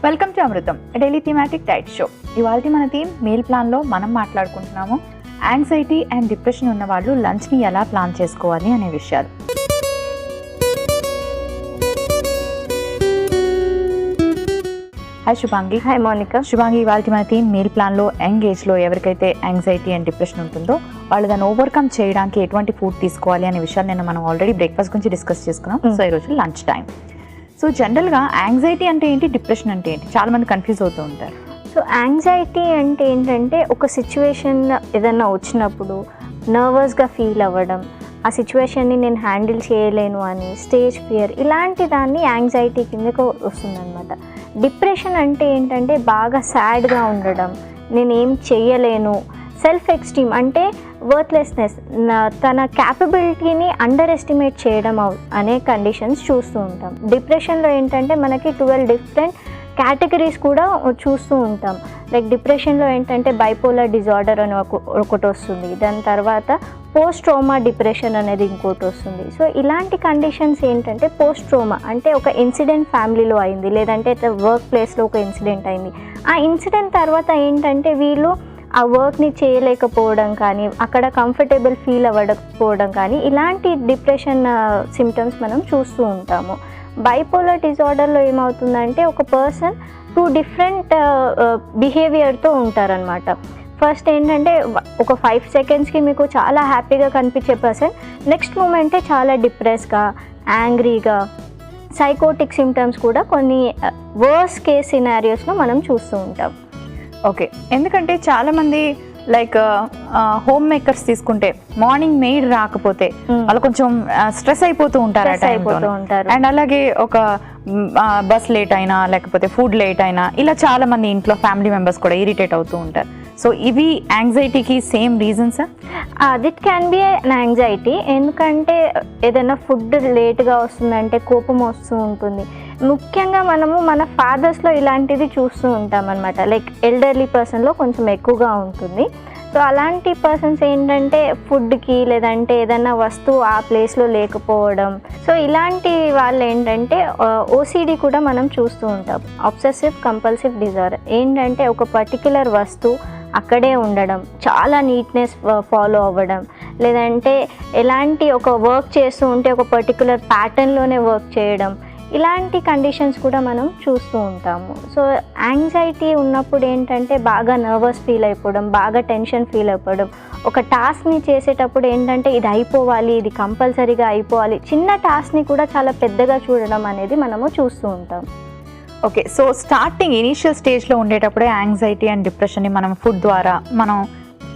Welcome to Amrutham daily thematic diet show. ఇవాళ మన theme meal ప్లాన్లో మనం మాట్లాడుకుంటున్నాము యాంగ్జైటీ అండ్ డిప్రెషన్ ఉన్న వాళ్ళు లంచ్ని ఎలా ప్లాన్ చేసుకోవాలి అనే విషయాలు. హాయ్ శుభాంగి. హాయ్ మోనికా. శుభాంగి, ఇవాళ మన థీమ్ మీల్ ప్లాన్లో యంగ్ ఏజ్లో ఎవరికైతే యాంగ్జైటీ అండ్ డిప్రెషన్ ఉంటుందో వాళ్ళు దాన్ని ఓవర్కమ్ చేయడానికి ఎటువంటి ఫుడ్ తీసుకోవాలి అనే విషయాలు మనం ఆల్రెడీ బ్రేక్ఫాస్ట్ గురించి డిస్కస్ చేసుకున్నాం. సో ఈరోజు లంచ్ టైం. సో జనరల్గా యాంగ్జైటీ అంటే ఏంటి, డిప్రెషన్ అంటే ఏంటి, చాలామంది కన్ఫ్యూజ్ అవుతూ ఉంటారు. సో యాంగ్జైటీ అంటే ఏంటంటే ఒక సిచ్యువేషన్ ఏదన్నా వచ్చినప్పుడు నర్వస్గా ఫీల్ అవ్వడం, ఆ సిచ్యువేషన్ని నేను హ్యాండిల్ చేయలేను అని స్టేజ్ ఫియర్, ఇలాంటి దాన్ని యాంగ్జైటీ కిందకు వస్తుందన్నమాట. డిప్రెషన్ అంటే ఏంటంటే బాగా సాడ్గా ఉండడం, నేనేం చెయ్యలేను, సెల్ఫ్ ఎస్టీమ్ అంటే వర్త్లెస్నెస్, తన క్యాపబిలిటీని అండర్ ఎస్టిమేట్ చేయడం అనే కండిషన్స్ చూస్తూ ఉంటాం. డిప్రెషన్లో ఏంటంటే మనకి 12 డిఫరెంట్ కేటగిరీస్ కూడా చూస్తూ ఉంటాం. లైక్ డిప్రెషన్లో ఏంటంటే బైపోలర్ డిజార్డర్ అని ఒకటి వస్తుంది, దాని తర్వాత పోస్ట్ ట్రోమా డిప్రెషన్ అనేది ఇంకోటి వస్తుంది. సో ఇలాంటి కండిషన్స్ ఏంటంటే పోస్ట్ ట్రోమా అంటే ఒక ఇన్సిడెంట్ ఫ్యామిలీలో అయింది, లేదంటే వర్క్ ప్లేస్లో ఒక ఇన్సిడెంట్ అయింది. ఆ ఇన్సిడెంట్ తర్వాత ఏంటంటే వీళ్ళు ఆ వర్క్ని చేయలేకపోవడం కానీ, అక్కడ కంఫర్టబుల్ ఫీల్ అవ్వకపోవడం కానీ, ఇలాంటి డిప్రెషన్ సిమ్టమ్స్ మనం చూస్తూ ఉంటాము. బైపోలర్ డిజార్డర్లో ఏమవుతుందంటే ఒక పర్సన్ 2 డిఫరెంట్ బిహేవియర్తో ఉంటారనమాట. ఫస్ట్ ఏంటంటే ఒక 5 సెకండ్స్కి మీకు చాలా హ్యాపీగా కనిపించే పర్సన్ నెక్స్ట్ మూమెంటే చాలా డిప్రెస్గా, యాంగ్రీగా, సైకోటిక్ సిమ్టమ్స్ కూడా కొన్ని వర్స్ట్ కేస్ సినారియోస్లో మనం చూస్తూ ఉంటాం. ఓకే, ఎందుకంటే చాలామంది లైక్ హోమ్ మేకర్స్ తీసుకుంటే మార్నింగ్ మెయిడ్ రాకపోతే వాళ్ళు కొంచెం స్ట్రెస్ అయిపోతూ ఉంటారు ఆ టైంలో. అండ్ అలాగే ఒక బస్ లేట్ అయినా లేకపోతే ఫుడ్ లేట్ అయినా ఇలా చాలా మంది ఇంట్లో ఫ్యామిలీ మెంబర్స్ కూడా ఇరిటేట్ అవుతూ ఉంటారు. సో ఇవి యాంగ్జైటీకి సేమ్ రీజన్సా? That can be an anxiety. ఎందుకంటే ఏదైనా ఫుడ్ లేట్గా వస్తుందంటే కోపం వస్తూ ఉంటుంది. ముఖ్యంగా మనము మన ఫాదర్స్లో ఇలాంటిది చూస్తూ ఉంటాం అనమాట. లైక్ ఎల్డర్లీ పర్సన్లో కొంచెం ఎక్కువగా ఉంటుంది. సో అలాంటి పర్సన్స్ ఏంటంటే ఫుడ్కి లేదంటే ఏదైనా వస్తువు ఆ ప్లేస్లో లేకపోవడం, సో ఇలాంటి వాళ్ళు ఏంటంటే ఓసిడి కూడా మనం చూస్తూ ఉంటాం. అబ్సెసివ్ కంపల్సివ్ డిజార్డర్ ఏంటంటే ఒక పర్టిక్యులర్ వస్తువు అక్కడే ఉండడం, చాలా నీట్నెస్ ఫాలో అవ్వడం, లేదంటే ఎలాంటి ఒక వర్క్ చేస్తూ ఉంటే ఒక పర్టిక్యులర్ ప్యాటర్న్లోనే వర్క్ చేయడం, ఇలాంటి కండిషన్స్ కూడా మనం చూస్తూ ఉంటాము. సో యాంగ్జైటీ ఉన్నప్పుడు ఏంటంటే బాగా నర్వస్ ఫీల్ అయిపోవడం, బాగా టెన్షన్ ఫీల్ అయిపోవడం, ఒక టాస్క్ని చేసేటప్పుడు ఏంటంటే ఇది అయిపోవాలి, ఇది కంపల్సరీగా అయిపోవాలి, చిన్న టాస్క్ని కూడా చాలా పెద్దగా చూడడం అనేది మనము చూస్తూ ఉంటాం. ఓకే, సో స్టార్టింగ్ ఇనీషియల్ స్టేజ్లో ఉండేటప్పుడే యాంగ్జైటీ అండ్ డిప్రెషన్ని మనం ఫుడ్ ద్వారా మనం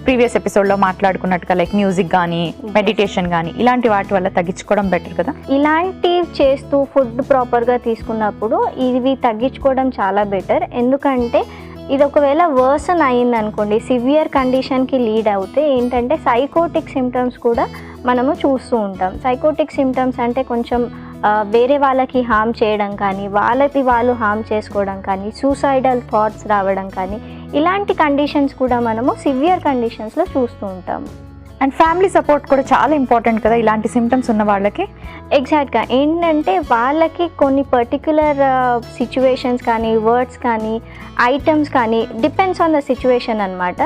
ప్రీవియస్ ఎపిసోడ్లో మాట్లాడుకున్నట్టుగా లైక్ మ్యూజిక్ కానీ మెడిటేషన్ కానీ ఇలాంటి వాటి వల్ల తగ్గించుకోవడం బెటర్ కదా? ఇలాంటివి చేస్తూ ఫుడ్ ప్రాపర్గా తీసుకున్నప్పుడు ఇవి తగ్గించుకోవడం చాలా బెటర్. ఎందుకంటే ఇది ఒకవేళ వర్సన్ అయింది అనుకోండి, సివియర్ కండిషన్కి లీడ్ అవుతే ఏంటంటే సైకోటిక్ సిమ్టమ్స్ కూడా మనము చూస్తూ ఉంటాం. సైకోటిక్ సిమ్టమ్స్ అంటే కొంచెం వేరే వాళ్ళకి హామ్ చేయడం కానీ, వాళ్ళు హామ్ చేసుకోవడం కానీ, సూసైడల్ థాట్స్ రావడం కానీ, ఇలాంటి కండిషన్స్ కూడా మనము సివియర్ కండిషన్స్లో చూస్తూ ఉంటాము. అండ్ ఫ్యామిలీ సపోర్ట్ కూడా చాలా ఇంపార్టెంట్ కదా ఇలాంటి సిమ్టమ్స్ ఉన్న వాళ్ళకి? ఎగ్జాక్ట్గా. ఏంటంటే వాళ్ళకి కొన్ని పర్టిక్యులర్ సిచ్యువేషన్స్ కానీ, వర్డ్స్ కానీ, ఐటమ్స్ కానీ, డిపెండ్స్ ఆన్ ద సిచ్యువేషన్ అనమాట,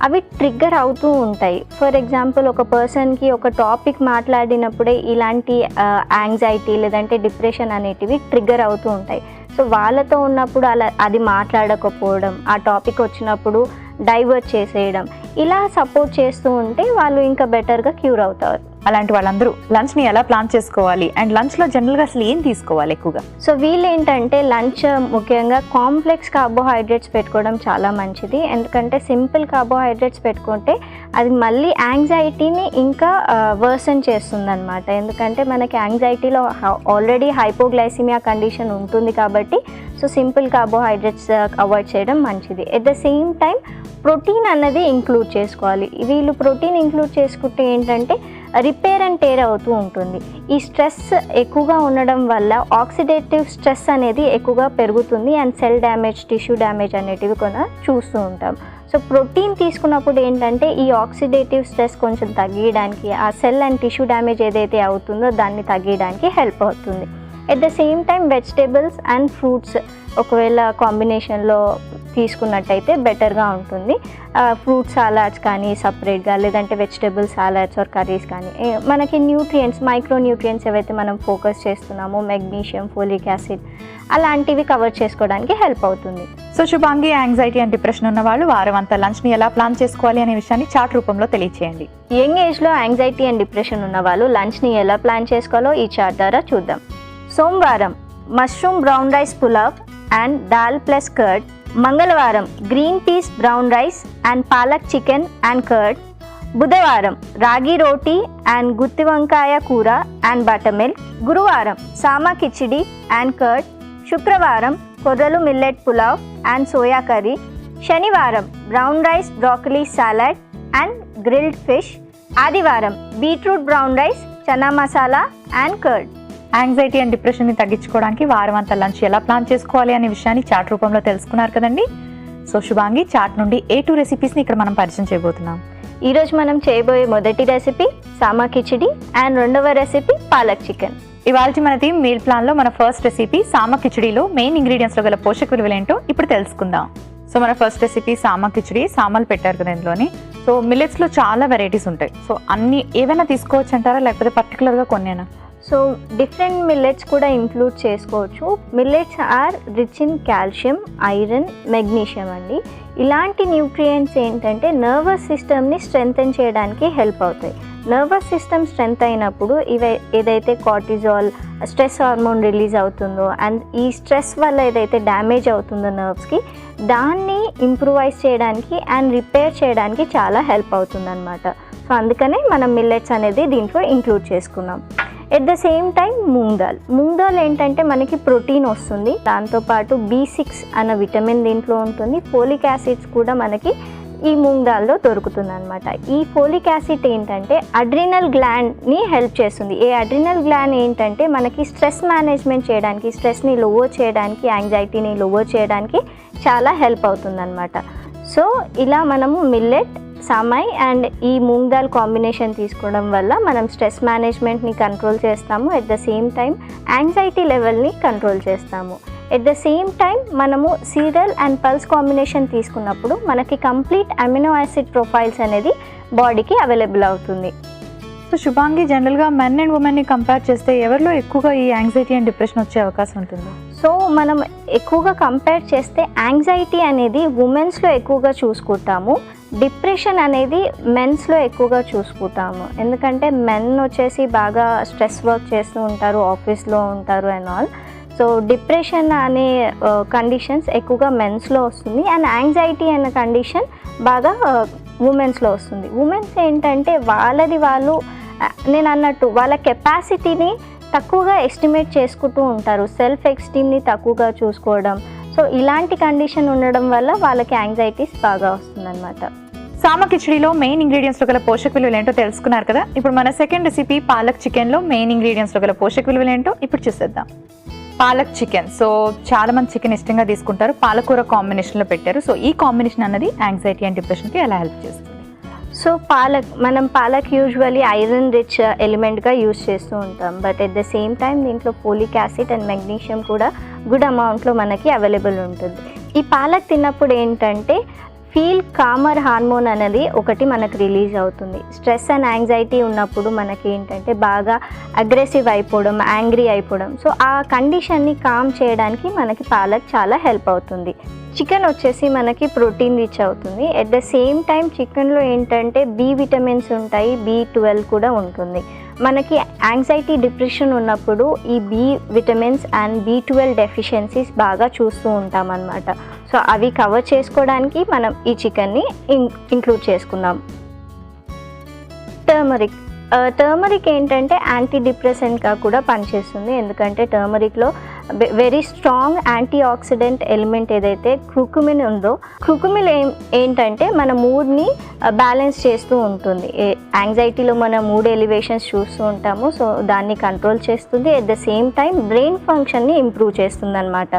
అవి ట్రిగ్గర్ అవుతూ ఉంటాయి. ఫర్ ఎగ్జాంపుల్ ఒక పర్సన్కి ఒక టాపిక్ మాట్లాడినప్పుడే ఇలాంటి యాంగ్జైటీ లేదంటే డిప్రెషన్ అనేటివి ట్రిగ్గర్ అవుతూ ఉంటాయి. సో వాళ్ళతో ఉన్నప్పుడు అది మాట్లాడకపోవడం, ఆ టాపిక్ వచ్చినప్పుడు డైవర్ట్ చేసేయడం, ఇలా సపోర్ట్ చేస్తూ ఉంటే వాళ్ళు ఇంకా బెటర్గా క్యూర్ అవుతారు. అలాంటి వాళ్ళందరూ లంచ్ని ఎలా ప్లాన్ చేసుకోవాలి అండ్ లంచ్లో జనరల్గా అసలు ఏం తీసుకోవాలి ఎక్కువగా? సో వీళ్ళు ఏంటంటే లంచ్ ముఖ్యంగా కాంప్లెక్స్ కార్బోహైడ్రేట్స్ పెట్టుకోవడం చాలా మంచిది. ఎందుకంటే సింపుల్ కార్బోహైడ్రేట్స్ పెట్టుకుంటే అది మళ్ళీ యాంగ్జైటీని ఇంకా వర్సన్ చేస్తుంది అనమాట. ఎందుకంటే మనకి యాంగ్జైటీలో ఆల్రెడీ హైపోగ్లైసిమియా కండిషన్ ఉంటుంది కాబట్టి సో సింపుల్ కార్బోహైడ్రేట్స్ అవాయిడ్ చేయడం మంచిది. At the same time protein అన్నది ఇంక్లూడ్ చేసుకోవాలి. వీళ్ళు ప్రోటీన్ ఇంక్లూడ్ చేసుకుంటే ఏంటంటే రిపేర్ అండ్ టేర్ అవుతూ ఉంటుంది. ఈ స్ట్రెస్ ఎక్కువగా ఉండడం వల్ల ఆక్సిడేటివ్ స్ట్రెస్ అనేది ఎక్కువగా పెరుగుతుంది and cell damage, tissue damage అనేటివి కూడా చూస్తూ ఉంటాం. సో ప్రోటీన్ తీసుకున్నప్పుడు ఏంటంటే ఈ ఆక్సిడేటివ్ స్ట్రెస్ కొంచెం తగ్గించడానికి, ఆ సెల్ అండ్ టిష్యూ డ్యామేజ్ ఏదైతే అవుతుందో దాన్ని తగ్గించడానికి హెల్ప్ అవుతుంది. At the same time vegetables and fruits ఒకవేళ కాంబినేషన్లో తీసుకున్నట్టయితే బెటర్గా ఉంటుంది. ఫ్రూట్ సాలాడ్స్ కానీ సపరేట్గా, లేదంటే వెజిటేబుల్ సాలాడ్స్ ఆర్ కర్రీస్ కానీ మనకి న్యూట్రియంట్స్, మైక్రో న్యూట్రియంట్స్ ఏవైతే మనం ఫోకస్ చేస్తున్నామో, మెగ్నీషియం, ఫోలిక్ యాసిడ్ అలాంటివి కవర్ చేసుకోవడానికి హెల్ప్ అవుతుంది. So Shubhangi, anxiety and depression ఉన్న వాళ్ళు వారం అంతా లంచ్ని ఎలా ప్లాన్ చేసుకోవాలి అనే విషయాన్ని చార్ట్ రూపంలో తెలియచేయండి. యంగ్ ఏజ్లో యాంగ్జైటీ అండ్ డిప్రెషన్ ఉన్న వాళ్ళు లంచ్ని ఎలా ప్లాన్ చేసుకోవాలో ఈ చార్ట్ ద్వారా చూద్దాం. సోమవారం mushroom brown rice pulao and dal plus curd. మంగళవారం green peas brown rice and palak chicken and curd. బుధవారం రాగి రోటీ అండ్ గుత్తి వంకాయ కూర అండ్ బటర్ మిల్క్. గురువారం సామా కిచిడి అండ్ కర్డ్. శుక్రవారం కొర్రలు millet pulao and soya curry. శనివారం brown rice broccoli salad and grilled fish. ఆదివారం beetroot brown rice, chana masala and curd. Anxiety and డిప్రెషన్ని తగ్గించుకోవడానికి వారం అంతా లంచ్ ఎలా ప్లాన్ చేసుకోవాలి అనే విషయాన్ని చార్ట్ రూపంలో తెలుసుకున్నారు కదండి. సో శుభాంగి, చార్ట్ నుండి A2 రెసిపీస్ని ఇక్కడ మనం పరిచయం చేయబోతున్నాం. ఈరోజు మనం చేయబోయే మొదటి రెసిపీ సామా కిచిడి అండ్ రెండవ రెసిపీ పాలక్ చికెన్. ఇవాళ మనది మీల్ ప్లాన్లో మన ఫస్ట్ రెసిపీ సామా కిచిడిలో మెయిన్ ఇంగ్రీడియంట్స్లో గల పోషక విలువలు ఏంటో ఇప్పుడు తెలుసుకుందాం. సో మన ఫస్ట్ రెసిపీ సామా కిచిడి. సామాలు పెట్టారు కదా ఇందులోని. సో మిల్లెట్స్లో చాలా వెరైటీస్ ఉంటాయి. సో అన్ని ఏవైనా తీసుకోవచ్చు అంటారా, లేకపోతే పర్టికులర్గా కొన్నేనా? సో డిఫరెంట్ మిల్లెట్స్ కూడా ఇంక్లూడ్ చేసుకోవచ్చు. Millets are rich in calcium, iron, magnesium అండి. ఇలాంటి న్యూట్రియంట్స్ ఏంటంటే నర్వస్ సిస్టమ్ని స్ట్రెంగ్తెన్ చేయడానికి హెల్ప్ అవుతాయి. నర్వస్ సిస్టమ్ స్ట్రెంగ్త్ అయినప్పుడు ఏదైతే కార్టిజాల్ స్ట్రెస్ హార్మోన్ రిలీజ్ అవుతుందో అండ్ ఈ స్ట్రెస్ వల్ల ఏదైతే డ్యామేజ్ అవుతుందో నర్వ్స్కి, దాన్ని ఇంప్రూవైజ్ చేయడానికి అండ్ రిపేర్ చేయడానికి చాలా హెల్ప్ అవుతుంది అనమాట. సో అందుకనే మనం మిల్లెట్స్ అనేది దీంట్లో ఇంక్లూడ్ చేసుకున్నాం. At the same time moong dal ఏంటంటే మనకి ప్రోటీన్ వస్తుంది, దాంతోపాటు B6 అన్న విటమిన్ దీంట్లో ఉంటుంది. ఫోలిక్ యాసిడ్స్ కూడా మనకి ఈ మూంగ్ దాల్లో దొరుకుతుంది అనమాట. ఈ ఫోలిక్ యాసిడ్ ఏంటంటే అడ్రినల్ గ్లాండ్ని హెల్ప్ చేస్తుంది. ఈ అడ్రినల్ గ్లాండ్ ఏంటంటే మనకి స్ట్రెస్ మేనేజ్మెంట్ చేయడానికి, స్ట్రెస్ని లోవర్ చేయడానికి, యాంగ్జైటీని లోవర్ చేయడానికి చాలా హెల్ప్ అవుతుంది అనమాట. సో ఇలా మనము మిల్లెట్, సామై అండ్ ఈ మూంగ్ దాల్ కాంబినేషన్ తీసుకోవడం వల్ల మనం స్ట్రెస్ మేనేజ్మెంట్ని కంట్రోల్ చేస్తాము. At the same time anxiety లెవెల్ని కంట్రోల్ చేస్తాము. ఎట్ ద సేమ్ టైం మనము సీరియల్ అండ్ పల్స్ కాంబినేషన్ తీసుకున్నప్పుడు మనకి కంప్లీట్ అమినో యాసిడ్ ప్రొఫైల్స్ అనేది బాడీకి అవైలబుల్ అవుతుంది. సో శుభాంగి, జనరల్గా మెన్ అండ్ ఉమెన్ని కంపేర్ చేస్తే ఎవరిలో ఎక్కువగా ఈ యాంగ్జైటీ అండ్ డిప్రెషన్ వచ్చే అవకాశం ఉంటుంది? సో మనం ఎక్కువగా కంపేర్ చేస్తే యాంగ్జైటీ అనేది ఉమెన్స్లో ఎక్కువగా చూసుకుంటాము, డిప్రెషన్ అనేది మెన్స్లో ఎక్కువగా చూసుకుంటాము. ఎందుకంటే మెన్ వచ్చేసి బాగా స్ట్రెస్ వర్క్ చేస్తూ ఉంటారు, ఆఫీస్లో ఉంటారు అండ్ ఆల్. సో డిప్రెషన్ అనే కండిషన్స్ ఎక్కువగా మెన్స్లో వస్తుంది అండ్ యాంగ్జైటీ అనే కండిషన్ బాగా ఉమెన్స్లో వస్తుంది. ఉమెన్స్ ఏంటంటే వాళ్ళు నేను అన్నట్టు వాళ్ళ కెపాసిటీని తక్కువగా ఎస్టిమేట్ చేసుకుంటూ ఉంటారు, సెల్ఫ్ ఎస్టీమ్ని తక్కువగా చూసుకోవడం. సో ఇలాంటి కండిషన్ ఉండడం వల్ల వాళ్ళకి యాంగ్జైటీస్ బాగా వస్తుందన్నమాట. సామా కిచిడిలో మెయిన్ ఇంగ్రీడియంట్స్లో గల పోషక విలువలు ఏంటో తెలుసుకున్నారు కదా. ఇప్పుడు మన సెకండ్ రెసిపీ పాలక్ చికెన్లో మెయిన్ ఇంగ్రీడియంట్స్లో గల పోషక విలువలు ఏంటో ఇప్పుడు చూసేద్దాం. పాలక్ చికెన్. సో చాలా మంది చికెన్ ఇష్టంగా తీసుకుంటారు, పాలకూర కాంబినేషన్లో పెట్టారు. సో ఈ కాంబినేషన్ అన్నది యాంగ్జైటీ అండ్ డిప్రెషన్కి ఎలా హెల్ప్ చేస్తుంది? సో మనం పాలక్ యూజువల్లీ ఐరన్ రిచ్ ఎలిమెంట్గా యూజ్ చేస్తూ ఉంటాం, but at the same time దీంట్లో ఫోలిక్ యాసిడ్ అండ్ మెగ్నీషియం కూడా గుడ్ అమౌంట్లో మనకి అవైలబుల్ ఉంటుంది. ఈ పాలక్ తిన్నప్పుడు ఏంటంటే ఫీల్ కామర్ హార్మోన్ అనేది ఒకటి మనకు రిలీజ్ అవుతుంది. స్ట్రెస్ అండ్ యాంగ్జైటీ ఉన్నప్పుడు మనకి ఏంటంటే బాగా అగ్రెసివ్ అయిపోవడం, యాంగ్రీ అయిపోవడం. సో ఆ కండిషన్ని కామ్ చేయడానికి మనకి పాలక్ చాలా హెల్ప్ అవుతుంది. చికెన్ వచ్చేసి మనకి ప్రోటీన్ రిచ్ అవుతుంది. ఎట్ ద సేమ్ టైం చికెన్లో ఏంటంటే B విటమిన్స్ ఉంటాయి, B12 కూడా ఉంటుంది. మనకి యాంగ్జైటీ డిప్రెషన్ ఉన్నప్పుడు ఈ B vitamins and B12 deficiencies బాగా చూస్తూ ఉంటాం అన్నమాట. సో అవి కవర్ చేసుకోవడానికి మనం ఈ చికెన్ని ఇంక్లూడ్ చేసుకుందాం. టర్మరిక్ ఏంటంటే యాంటీ డిప్రెసెంట్గా కూడా పనిచేస్తుంది. ఎందుకంటే టర్మరిక్లో very strong antioxidant element ఏదైతే క్రూకుమిన్ ఉందో, క్రూకుమిన్ ఏంటంటే మన మూడ్ని బ్యాలెన్స్ చేస్తూ ఉంటుంది. యాంగ్జైటీలో మన మూడ్ ఎలివేషన్స్ చూస్తూ ఉంటాము, సో దాన్ని కంట్రోల్ చేస్తుంది. At the same time brain ఫంక్షన్ని ఇంప్రూవ్ చేస్తుంది అన్నమాట.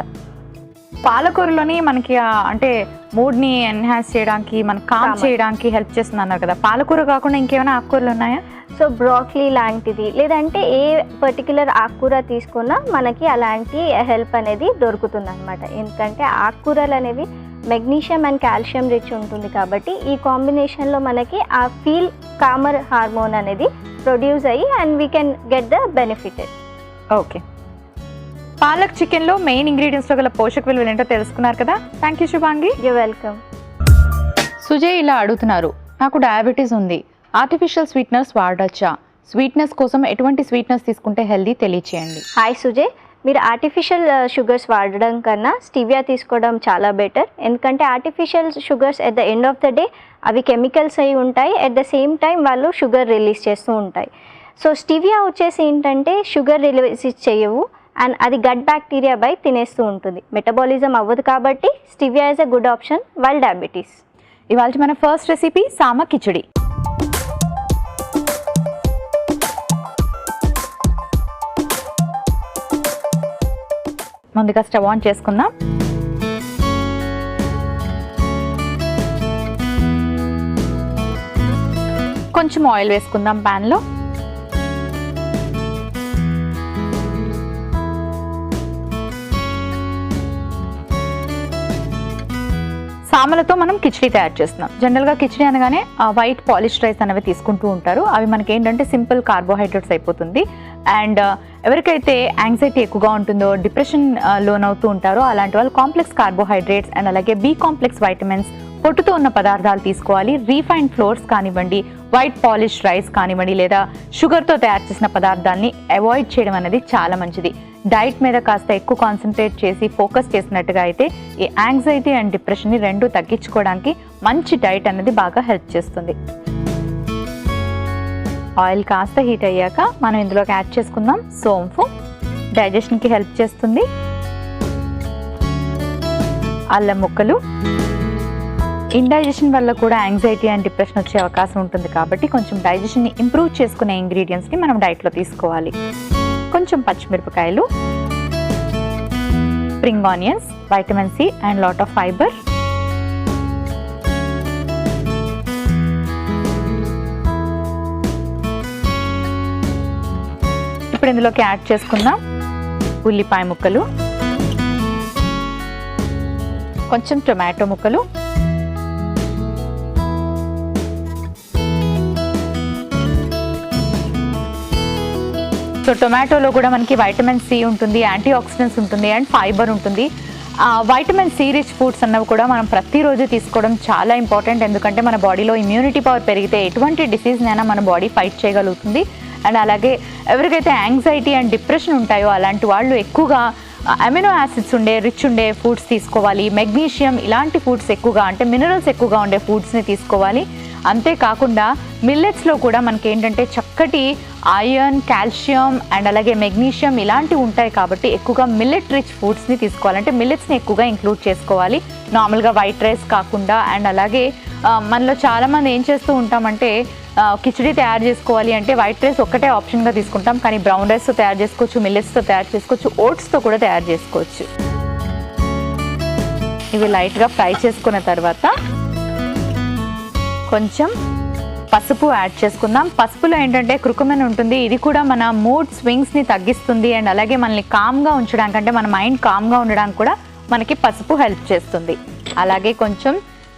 పాలకూరలోని మనకి అంటే మూడ్ని ఎన్హాన్స్ చేయడానికి, మనకి కామ్ చేయడానికి హెల్ప్ చేస్తుంది అన్నారు కదా. పాలకూర కాకుండా ఇంకేమైనా ఆకుకూరలు ఉన్నాయా? సో బ్రోకలీ లాంటిది, లేదంటే ఏ పర్టికులర్ ఆకుకూర తీసుకున్నా మనకి అలాంటి హెల్ప్ అనేది దొరుకుతుంది అనమాట. ఎందుకంటే ఆకుకూరలు అనేవి మెగ్నీషియం అండ్ కాల్షియం రిచ్ ఉంటుంది కాబట్టి ఈ కాంబినేషన్లో మనకి ఆ ఫీల్ కామర్ హార్మోన్ అనేది ప్రొడ్యూస్ అయ్యి and we can get the benefited. Okay, palak చికెన్లో మెయిన్ ఇంగ్రీడియంట్స్లో గల పోషక విలువలు ఏంటో తెలుసుకున్నారు కదా. Thank you Shubhangi. You welcome. Sujay ఇలా అడుగుతున్నారు, నాకు డయాబెటీస్ ఉంది, ఆర్టిఫిషియల్ స్వీట్నర్స్ వాడచ్చా? స్వీట్నెస్ కోసం ఎటువంటి స్వీట్నెస్ తీసుకుంటే హెల్దీ తెలియచేయండి. హాయ్ సుజయ్, మీరు ఆర్టిఫిషియల్ షుగర్స్ వాడడం కన్నా స్టివియా తీసుకోవడం చాలా బెటర్. ఎందుకంటే artificial sugars at the end of the day అవి కెమికల్స్ అయి ఉంటాయి, ఎట్ ద సేమ్ టైం వాళ్ళు షుగర్ రిలీజ్ చేస్తూ ఉంటాయి. సో స్టివియా వచ్చేసి ఏంటంటే షుగర్ రిలీజ్ చేయవు అండ్ అది గట్ బ్యాక్టీరియా బై తినేస్తూ ఉంటుంది, మెటబాలిజం అవ్వదు. కాబట్టి stevia is a good option while diabetes. ఇవాళ మన ఫస్ట్ రెసిపీ సామ కిచిడి. ముందుగా స్టవ్ ఆన్ చేసుకుందాం. కొంచెం ఆయిల్ వేసుకుందాం ప్యాన్లో. సామలతో మనం కిచిడి తయారు చేస్తున్నాం. జనరల్గా కిచిడి అనగానే వైట్ పాలిష్ రైస్ అనేవి తీసుకుంటూ ఉంటారు. అవి మనకి ఏంటంటే సింపుల్ కార్బోహైడ్రేట్స్ అయిపోతుంది. అండ్ ఎవరికైతే యాంగ్జైటీ ఎక్కువగా ఉంటుందో, డిప్రెషన్ లోన్ అవుతూ ఉంటారో అలాంటి వాళ్ళు కాంప్లెక్స్ కార్బోహైడ్రేట్స్ అండ్ అలాగే బి కాంప్లెక్స్ వైటమిన్స్, పొట్టుతో ఉన్న పదార్థాలు తీసుకోవాలి. రీఫైన్డ్ ఫ్లోర్స్ కానివ్వండి, వైట్ పాలిష్ రైస్ కానివ్వండి, లేదా షుగర్తో తయారు చేసిన పదార్థాలని అవాయిడ్ చేయడం అనేది చాలా మంచిది. డైట్ మీద కాస్త ఎక్కువ కాన్సన్ట్రేట్ చేసి ఫోకస్ చేసినట్టుగా అయితే ఈ యాంగ్జైటీ అండ్ డిప్రెషన్ని రెండు తగ్గించుకోవడానికి మంచి డైట్ అనేది బాగా హెల్ప్ చేస్తుంది. ఆయిల్ కాస్త హీట్ అయ్యాక మనం ఇందులోకి యాడ్ చేసుకుందాం సోంపు, డైజెషన్కి హెల్ప్ చేస్తుంది. అల్లం ముక్కలు, ఇండైజెషన్ వల్ల కూడా యాంగ్జైటీ అండ్ డిప్రెషన్ వచ్చే అవకాశం ఉంటుంది కాబట్టి కొంచెం డైజెషన్ని ఇంప్రూవ్ చేసుకునే ఇంగ్రీడియంట్స్ని మనం డైట్లో తీసుకోవాలి. కొంచెం పచ్చిమిరపకాయలు, spring onions, vitamin C and lot of fibre. ఇప్పుడు ఇందులోకి యాడ్ చేసుకుందాం ఉల్లిపాయ ముక్కలు, కొంచెం టొమాటో ముక్కలు, సో టొమాటోలో కూడా మనకి వైటమిన్ సి ఉంటుంది, యాంటీ ఆక్సిడెంట్స్ ఉంటుంది అండ్ ఫైబర్ ఉంటుంది. వైటమిన్ సి రిచ్ ఫుడ్స్ అన్నవి కూడా మనం ప్రతిరోజు తీసుకోవడం చాలా ఇంపార్టెంట్. ఎందుకంటే మన బాడీలో ఇమ్యూనిటీ పవర్ పెరిగితే ఎటువంటి డిసీజ్నైనా మన బాడీ ఫైట్ చేయగలుగుతుంది. అండ్ అలాగే ఎవరికైతే యాంగ్జైటీ అండ్ డిప్రెషన్ ఉంటాయో అలాంటి వాళ్ళు ఎక్కువగా అమినో యాసిడ్స్ రిచ్ ఉండే ఫుడ్స్ తీసుకోవాలి. మెగ్నీషియం ఇలాంటి ఫుడ్స్ ఎక్కువగా, అంటే మినరల్స్ ఎక్కువగా ఉండే ఫుడ్స్ని తీసుకోవాలి. అంతేకాకుండా మిల్లెట్స్లో కూడా మనకి ఏంటంటే చక్కటి ఐరన్, కాల్షియం అండ్ అలాగే మెగ్నీషియం ఇలాంటివి ఉంటాయి కాబట్టి ఎక్కువగా మిల్లెట్ రిచ్ ఫుడ్స్ని తీసుకోవాలంటే మిల్లెట్స్ని ఎక్కువగా ఇంక్లూడ్ చేసుకోవాలి, నార్మల్గా వైట్ రైస్ కాకుండా. అండ్ అలాగే మనలో చాలామంది ఏం చేస్తూ ఉంటామంటే కిచిడి తయారు చేసుకోవాలి అంటే వైట్ రైస్ ఒక్కటే ఆప్షన్గా తీసుకుంటాం, కానీ బ్రౌన్ రైస్తో తయారు చేసుకోవచ్చు, మిల్లెట్స్తో తయారు చేసుకోవచ్చు, ఓట్స్తో కూడా తయారు చేసుకోవచ్చు. ఇవి లైట్గా ఫ్రై చేసుకున్న తర్వాత కొంచెం పసుపు యాడ్ చేసుకుందాం. పసుపులో ఏంటంటే క్రుకుమిన్ ఉంటుంది, ఇది కూడా మన మూడ్ స్వింగ్స్ని తగ్గిస్తుంది అండ్ అలాగే మనల్ని కామ్గా ఉంచడానికి, అంటే మన మైండ్ కామ్గా ఉండడానికి కూడా మనకి పసుపు హెల్ప్ చేస్తుంది. అలాగే కొంచెం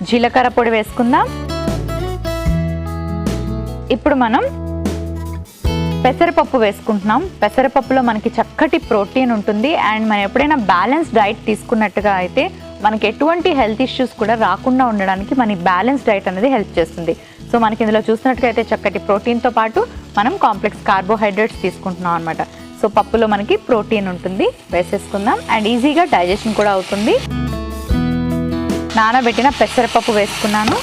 జీలకర్ర పొడి వేసుకుందాం. ఇప్పుడు మనం పెసరపప్పు వేసుకుంటున్నాం. పెసరపప్పులో మనకి చక్కటి ప్రోటీన్ ఉంటుంది అండ్ మనం ఎప్పుడైనా బ్యాలెన్స్ డైట్ తీసుకున్నట్టుగా అయితే మనకి ఎటువంటి హెల్త్ ఇష్యూస్ కూడా రాకుండా ఉండడానికి మన బ్యాలెన్స్ డైట్ అనేది హెల్ప్ చేస్తుంది. సో మనకి ఇందులో చూసినట్టుగా అయితే చక్కటి ప్రోటీన్తో పాటు మనం కాంప్లెక్స్ కార్బోహైడ్రేట్స్ తీసుకుంటున్నాం అనమాట. సో పప్పులో మనకి ప్రోటీన్ ఉంటుంది, వేసేసుకుందాం అండ్ ఈజీగా డైజెషన్ కూడా అవుతుంది. నానబెట్టిన పెసరపప్పు వేసుకున్నాను.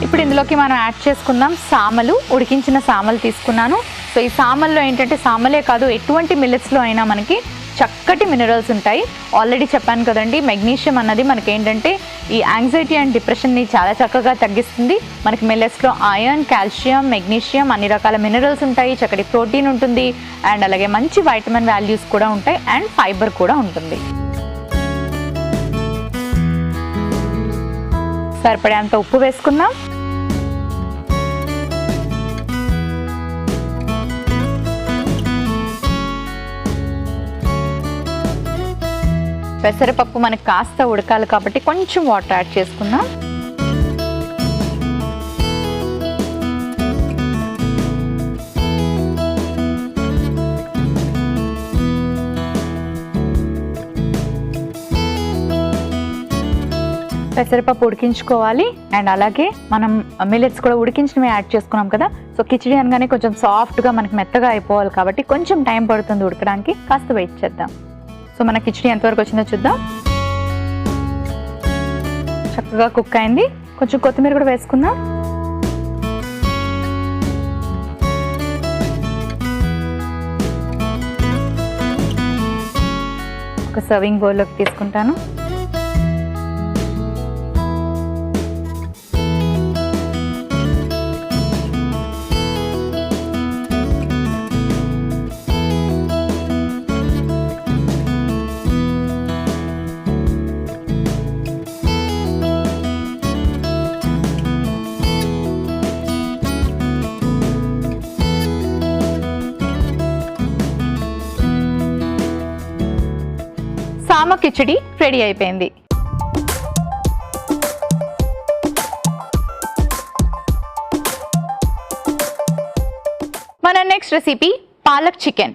ఇప్పుడు ఇందులోకి మనం యాడ్ చేసుకుందాం సామలు, ఉడికించిన సామలు తీసుకున్నాను. సో ఈ సామల్లో ఏంటంటే సామలే కాదు ఎటువంటి మిల్లెట్స్లో అయినా మనకి చక్కటి మినరల్స్ ఉంటాయి. ఆల్రెడీ చెప్పాను కదండి, మెగ్నీషియం అన్నది మనకి ఏంటంటే ఈ యాంగ్జైటీ అండ్ డిప్రెషన్ని చాలా చక్కగా తగ్గిస్తుంది. మనకి మిల్లెట్స్లో ఐరన్, కాల్షియం, మెగ్నీషియం అన్ని రకాల మినరల్స్ ఉంటాయి, చక్కటి ప్రోటీన్ ఉంటుంది, అండ్ అలాగే మంచి వైటమిన్ వాల్యూస్ కూడా ఉంటాయి, అండ్ ఫైబర్ కూడా ఉంటుంది. సరిపడేంత ఉప్పు వేసుకుందాం. పెసరపప్పు మనకి కాస్త ఉడకాలి కాబట్టి కొంచెం వాటర్ యాడ్ చేసుకుందాం. పెసరపప్పు ఉడికించుకోవాలి, అండ్ అలాగే మనం మిల్లెట్స్ కూడా ఉడికించినవి యాడ్ చేసుకున్నాం కదా. సో కిచిడి అనగానే కొంచెం సాఫ్ట్గా మనకి మెత్తగా అయిపోవాలి కాబట్టి కొంచెం టైం పడుతుంది ఉడకడానికి, కాస్త వెయిట్ చేద్దాం. సో మన కిచిడి ఎంతవరకు వచ్చిందో చూద్దాం. చక్కగా కుక్ అయింది. కొంచెం కొత్తిమీర కూడా వేసుకుందాం. ఒక సర్వింగ్ బౌల్లోకి తీసుకుంటాను. సామ కిచిడి రెడీ అయిపోయింది. మన నెక్స్ట్ రెసిపీ పాలక్ చికెన్.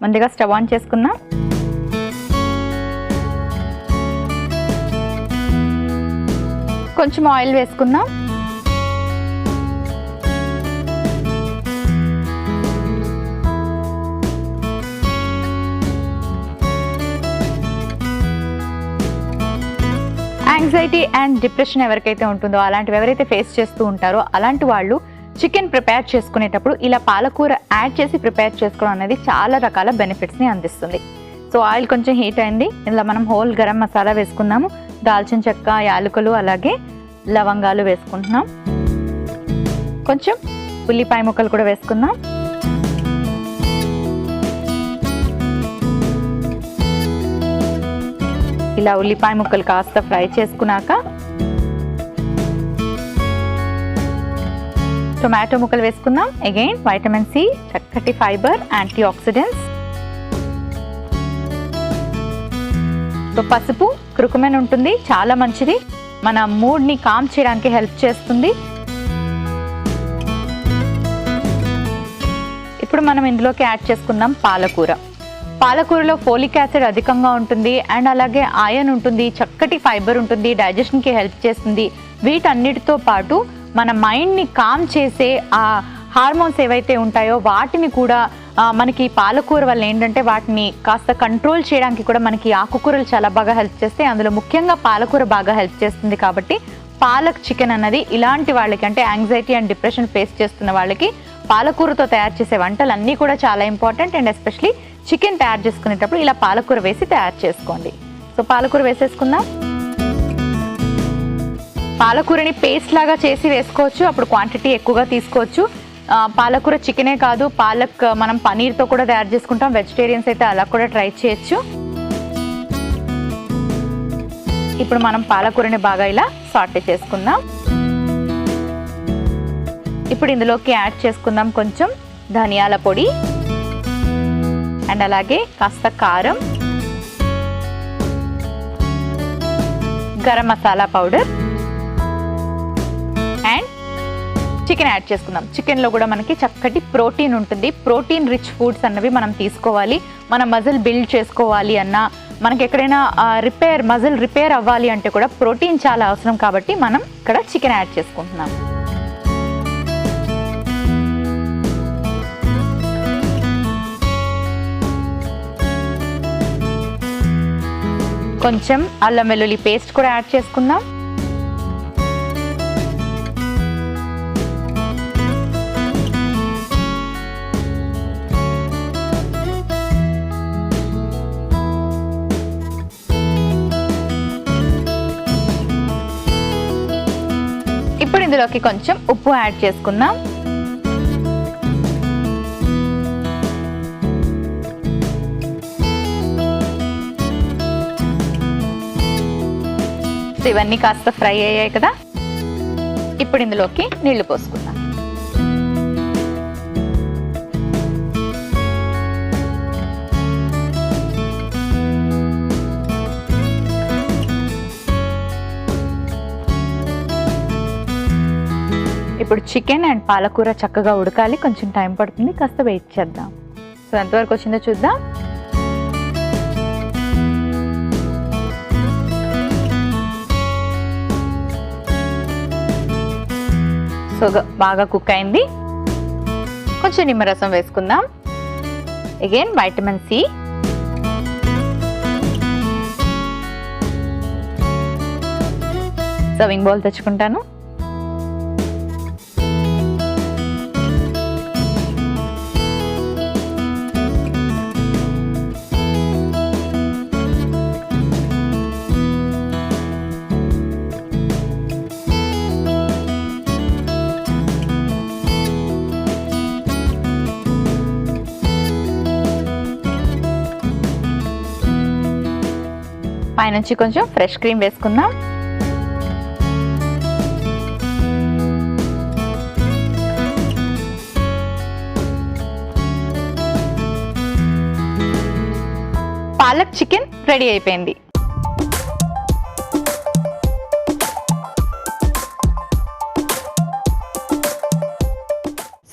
ముందుగా స్టవ్ ఆన్ చేసుకుందాం. కొంచెం ఆయిల్ వేసుకుందాం. యాంగ్జైటీ అండ్ డిప్రెషన్ ఎవరికైతే ఉంటుందో, అలాంటివి ఎవరైతే ఫేస్ చేస్తూ ఉంటారో అలాంటి వాళ్ళు చికెన్ ప్రిపేర్ చేసుకునేటప్పుడు ఇలా పాలకూర యాడ్ చేసి ప్రిపేర్ చేసుకోవడం అనేది చాలా రకాల బెనిఫిట్స్ని అందిస్తుంది. సో ఆయిల్ కొంచెం హీట్ అయింది. ఇందులో మనం హోల్ గరం మసాలా వేసుకుందాము. దాల్చిన చెక్క, యాలకులు, అలాగే లవంగాలు వేసుకుంటున్నాం. కొంచెం ఉల్లిపాయ ముక్కలు కూడా వేసుకుందాం. ఇలా ఉల్లిపాయ ముక్కలు కాస్త ఫ్రై చేసుకున్నాక టొమాటో ముక్కలు వేసుకుందాం. అగైన్ వైటమిన్ సి, చక్కటి ఫైబర్, యాంటీ ఆక్సిడెంట్స్. సో పసుపు క్రుకుమెన్ ఉంటుంది, చాలా మంచిది, మన మూడ్ని కామ్ చేయడానికి హెల్ప్ చేస్తుంది. ఇప్పుడు మనం ఇందులోకి యాడ్ చేసుకుందాం పాలకూర. పాలకూరలో ఫోలిక్ యాసిడ్ అధికంగా ఉంటుంది, అండ్ అలాగే ఐరన్ ఉంటుంది, చక్కటి ఫైబర్ ఉంటుంది, డైజెషన్కి హెల్ప్ చేస్తుంది. వీటన్నిటితో పాటు మన మైండ్ని కామ్ చేసే ఆ హార్మోన్స్ ఏవైతే ఉంటాయో వాటిని కూడా మనకి పాలకూర వల్ల ఏంటంటే వాటిని కాస్త కంట్రోల్ చేయడానికి కూడా మనకి ఆకుకూరలు చాలా బాగా హెల్ప్ చేస్తాయి. అందులో ముఖ్యంగా పాలకూర బాగా హెల్ప్ చేస్తుంది. కాబట్టి పాలక్ చికెన్ అన్నది ఇలాంటి వాళ్ళకి, అంటే యాంగ్జైటీ అండ్ డిప్రెషన్ ఫేస్ చేస్తున్న వాళ్ళకి పాలకూరతో తయారు చేసే వంటలన్నీ కూడా చాలా ఇంపార్టెంట్. అండ్ ఎస్పెషలీ చికెన్ తయారు చేసుకునేటప్పుడు ఇలా పాలకూర వేసి తయారు చేసుకోండి. సో పాలకూర వేసేసుకుందాం. పాలకూరని పేస్ట్ లాగా చేసి వేసుకోవచ్చు, అప్పుడు క్వాంటిటీ ఎక్కువగా తీసుకోవచ్చు. పాలకూర చికెనే కాదు, పాలక్ మనం పనీర్తో కూడా తయారు చేసుకుంటాం. వెజిటేరియన్స్ అయితే అలా కూడా ట్రై చేయొచ్చు. ఇప్పుడు మనం పాలకూరని బాగా ఇలా సాటే చేసుకుందాం. ఇప్పుడు ఇందులోకి యాడ్ చేసుకుందాం కొంచెం ధనియాల పొడి, అండ్ అలాగే కాస్త కారం, garam masala powder, and chicken add చేసుకుందాం. చికెన్లో కూడా మనకి చక్కటి ప్రోటీన్ ఉంటుంది. ప్రోటీన్ రిచ్ ఫుడ్స్ అన్నవి మనం తీసుకోవాలి. మన మజిల్ బిల్డ్ చేసుకోవాలి అన్నా, మనకి ఎక్కడైనా మజిల్ రిపేర్ అవ్వాలి అంటే కూడా ప్రోటీన్ చాలా అవసరం. కాబట్టి మనం ఇక్కడ చికెన్ యాడ్ చేసుకుంటున్నాం. కొంచెం అల్లం వెల్లుల్లి పేస్ట్ కూడా యాడ్ చేసుకుందాం. ఇప్పుడు ఇందులోకి కొంచెం ఉప్పు యాడ్ చేసుకుందాం. ఇవన్నీ కాస్త ఫ్రై అయ్యాయి కదా, ఇప్పుడు ఇందులోకి నీళ్లు పోసుకుందాం. ఇప్పుడు చికెన్ అండ్ పాలకూర చక్కగా ఉడకాలి, కొంచెం టైం పడుతుంది, కాస్త వెయిట్ చేద్దాం. సో ఎంతవరకు వచ్చిందో చూద్దాం. సో బాగా కుక్ అయింది. కొంచెం నిమ్మరసం వేసుకుందాం. Again vitamin C. Serving bowl తెచ్చుకుంటాను. పైనుంచి కొంచెం ఫ్రెష్ క్రీమ్ వేసుకుందాం. పాలక్ చికెన్ రెడీ అయిపోయింది.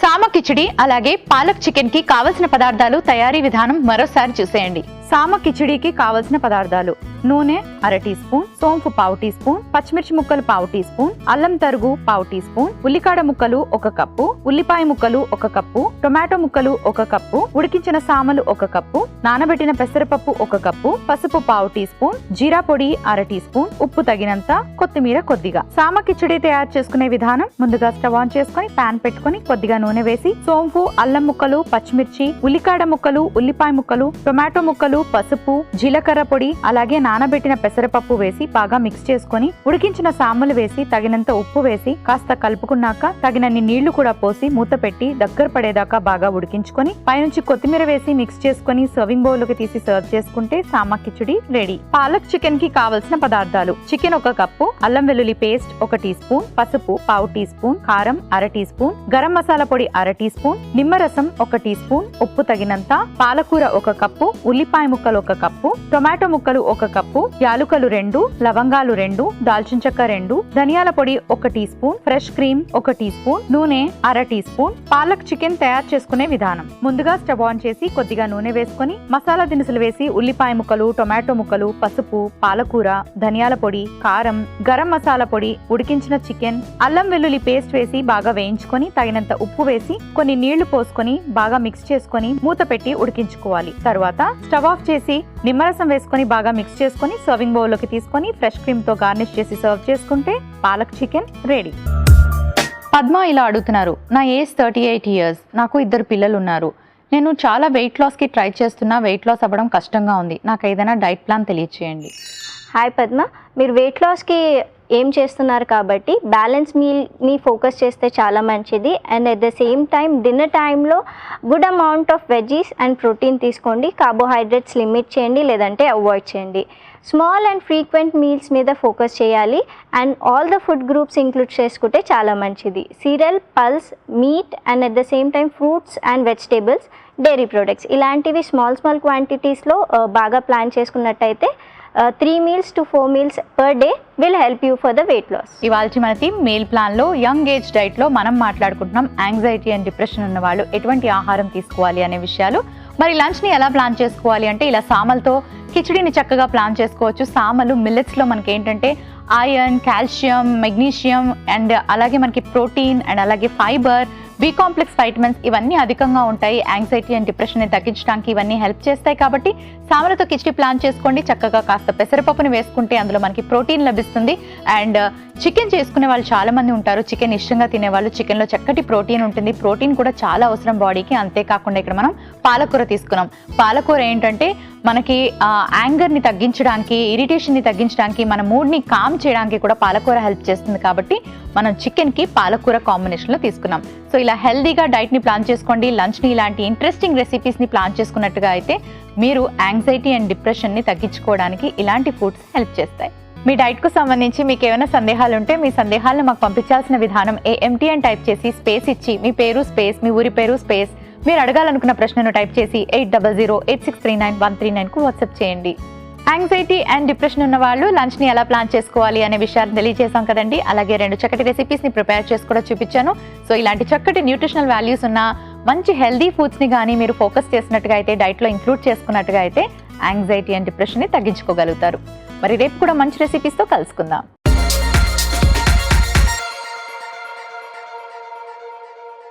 సామ కిచిడి అలాగే పాలక్ చికెన్ కి కావలసిన పదార్థాలు, తయారీ విధానం మరోసారి చూసేయండి. సామ కిచిడికి కావలసిన పదార్థాలు: నూనె 1/2 టీ స్పూన్, సోంపు 1/4 టీ స్పూన్, పచ్చిమిర్చి ముక్కలు 1/4 టీ స్పూన్, అల్లం తరుగు 1/4 టీ స్పూన్, ఉల్లికాడ ముక్కలు 1 కప్పు, ఉల్లిపాయ ముక్కలు 1 కప్పు, టొమాటో ముక్కలు 1 కప్పు, ఉడికించిన సామలు 1 కప్పు, నానబెట్టిన పెసరపప్పు 1 కప్పు, పసుపు 1/4 టీ స్పూన్, జీరా పొడి 1/2 టీ స్పూన్, ఉప్పు తగినంత, కొత్తిమీర కొద్దిగా. సామ కిచిడి తయారు చేసుకునే విధానం: ముందుగా స్టవ్ ఆన్ చేసుకుని పాన్ పెట్టుకుని కొద్దిగా నూనె వేసి సోంపు, అల్లం ముక్కలు, పచ్చిమిర్చి, ఉల్లికాడ ముక్కలు, ఉల్లిపాయ ముక్కలు, టొమాటో ముక్కలు, పసుపు, జీలకర్ర పొడి అలాగే నానబెట్టిన పెసరపప్పు వేసి బాగా మిక్స్ చేసుకుని ఉడికించిన సాములు వేసి తగినంత ఉప్పు వేసి కాస్త కలుపుకున్నాక తగినన్ని నీళ్లు కూడా పోసి మూత పెట్టి దగ్గర పడేదాకా బాగా ఉడికించుకొని పైనుంచి కొత్తిమీర వేసి మిక్స్ చేసుకుని సర్వింగ్ బౌల్ లోకి తీసి సర్వ్ చేసుకుంటే సామ కిచిడి రెడీ. పాలక్ చికెన్ కి కావలసిన పదార్థాలు: చికెన్ 1 కప్పు, అల్లం వెల్లుల్లి పేస్ట్ 1 టీ స్పూన్, పసుపు 1/2 టీ స్పూన్, కారం 1/2 టీ స్పూన్, గరం మసాలా పొడి 1/2 టీ స్పూన్, నిమ్మరసం 1 టీ స్పూన్, ఉప్పు తగినంత, పాలకూర 1 కప్పు, ఉల్లిపాయ ముక్కలు 1 కప్పు, టొమాటో ముక్కలు 1 కప్పు, యాలుకలు 2, లవంగాలు 2, దాల్చిన చెక్క 2, ధనియాల పొడి 1 teaspoon, fresh cream 1 teaspoon, నూనె 1/2 టీ స్పూన్. పాలక్ చికెన్ తయారు చేసుకునే విధానం: ముందుగా స్టవ్ ఆన్ చేసి కొద్దిగా నూనె వేసుకుని మసాలా దినుసులు వేసి ఉల్లిపాయ ముక్కలు, టొమాటో ముక్కలు, పసుపు, పాలకూర, ధనియాల పొడి, కారం, గరం మసాలా పొడి, ఉడికించిన చికెన్, అల్లం వెల్లుల్లి పేస్ట్ వేసి బాగా వేయించుకొని తగినంత ఉప్పు వేసి కొన్ని నీళ్లు పోసుకొని బాగా మిక్స్ చేసుకొని మూత పెట్టి ఉడికించుకోవాలి. తర్వాత స్టవ్ ఆఫ్ చేసి నిమ్మరసం వేసుకొని బాగా మిక్స్ చేసుకొని సర్వింగ్ బౌల్ లోకి తీసుకొని ఫ్రెష్ క్రీమ్ తో గార్నిష్ చేసి సర్వ్ చేసుకుంటే పాలక్ చికెన్ రెడీ. పద్మ ఇలా అడుగుతున్నారు: నా ఏజ్ 38 ఇయర్స్, నాకు 2 పిల్లలు ఉన్నారు. నేను చాలా వెయిట్ లాస్ కి ట్రై చేస్తున్నా, వెయిట్ లాస్ అవ్వడం కష్టంగా ఉంది. నాకు ఏదైనా డైట్ ప్లాన్ తెలియచేయండి. హాయ్ పద్మ, మీరు వెయిట్ లాస్కి ఏం చేస్తున్నారు కాబట్టి బ్యాలెన్స్ మీల్ని ఫోకస్ చేస్తే చాలా మంచిది. And at the same time dinner టైంలో good amount of veggies and protein తీసుకోండి. కార్బోహైడ్రేట్స్ లిమిట్ చేయండి, లేదంటే అవాయిడ్ చేయండి. స్మాల్ అండ్ ఫ్రీక్వెంట్ మీల్స్ మీద ఫోకస్ చేయాలి. And all the food groups include చేసుకుంటే చాలా మంచిది. Cereal, pulse, meat and at the same time fruits and vegetables, dairy products ఇలాంటివి స్మాల్ క్వాంటిటీస్లో బాగా ప్లాన్ చేసుకున్నట్టయితే 3 meals to 4 meals per day will help you for the weight loss. ఇవాల్టి మనకి meal plan లో యంగ్ ఏజ్ డైట్ లో మనం మాట్లాడుకుంటున్నాం యాంగ్జైటీ అండ్ డిప్రెషన్ ఉన్న వాళ్ళు ఎటువంటి ఆహారం తీసుకోవాలి అనే విషయాలు. మరి లంచ్ ని ఎలా ప్లాన్ చేసుకోవాలి అంటే ఇలా సామలతో కిచిడిని చక్కగా ప్లాన్ చేసుకోవచ్చు. సామలు మిల్లెట్స్ లో మనకి ఏంటంటే ఐరన్, కాల్షియం, మెగ్నీషియం అండ్ అలాగే మనకి ప్రోటీన్ అండ్ అలాగే ఫైబర్, బి కాంప్లెక్స్ వైటమిన్స్ ఇవన్నీ అధికంగా ఉంటాయి. యాంగ్జైటీ అండ్ డిప్రెషన్ ని తగ్గించడానికి ఇవన్నీ హెల్ప్ చేస్తాయి. కాబట్టి సామలతో కిచిడి ప్లాన్ చేసుకోండి. చక్కగా కాస్త పెసరపప్పుని వేసుకుంటే అందులో మనకి ప్రోటీన్ లభిస్తుంది. అండ్ చికెన్ చేసుకునే వాళ్ళు చాలా మంది ఉంటారు. చికెన్ ఇష్టంగా తినేవాళ్ళు. చికెన్లో చక్కటి ప్రోటీన్ ఉంటుంది. ప్రోటీన్ కూడా చాలా అవసరం బాడీకి. అంతేకాకుండా ఇక్కడ మనం పాలకూర తీసుకున్నాం. పాలకూర ఏంటంటే మనకి యాంగర్ని తగ్గించడానికి, ఇరిటేషన్ని తగ్గించడానికి, మన మూడ్ని కామ్ చేయడానికి కూడా పాలకూర హెల్ప్ చేస్తుంది. కాబట్టి మనం చికెన్కి పాలకూర కాంబినేషన్లో తీసుకున్నాం. సో ఇలా హెల్దీగా డైట్ని ప్లాన్ చేసుకోండి, లంచ్ని ఇలాంటి ఇంట్రెస్టింగ్ రెసిపీస్ని ప్లాన్ చేసుకున్నట్టుగా అయితే మీరు యాంగ్జైటీ అండ్ డిప్రెషన్ని తగ్గించుకోవడానికి ఇలాంటి ఫుడ్స్ హెల్ప్ చేస్తాయి. మీ డైట్కు సంబంధించి మీకు ఏమైనా సందేహాలు ఉంటే మీ సందేహాలను మాకు పంపించాల్సిన విధానం AMT అని టైప్ చేసి స్పేస్ ఇచ్చి మీ పేరు స్పేస్, మీ ఊరి పేరు స్పేస్, మీరు అడగాలనుకున్న ప్రశ్నను టైప్ చేసి 8008639139కు వాట్సాప్ చేయండి. యాంగ్జైటీ అండ్ డిప్రెషన్ ఉన్న వాళ్ళు లంచ్ని ఎలా ప్లాన్ చేసుకోవాలి అనే విషయాలు తెలియజేసాం కదండి. అలాగే 2 చక్కటి రెసిపీస్ని ప్రిపేర్ చేసి కూడా చూపించాను. సో ఇలాంటి చక్కటి న్యూట్రిషనల్ వాల్యూస్ ఉన్న మంచి హెల్దీ ఫుడ్స్ని కానీ మీరు ఫోకస్ చేసినట్టుగా అయితే, డైట్లో ఇంక్లూడ్ చేసుకున్నట్టుగా అయితే యాంగ్జైటీ అండ్ డిప్రెషన్ని తగ్గించుకోగలుగుతారు. మరి రేపు కూడా మంచి రెసిపీస్తో కలుసుకుందాం.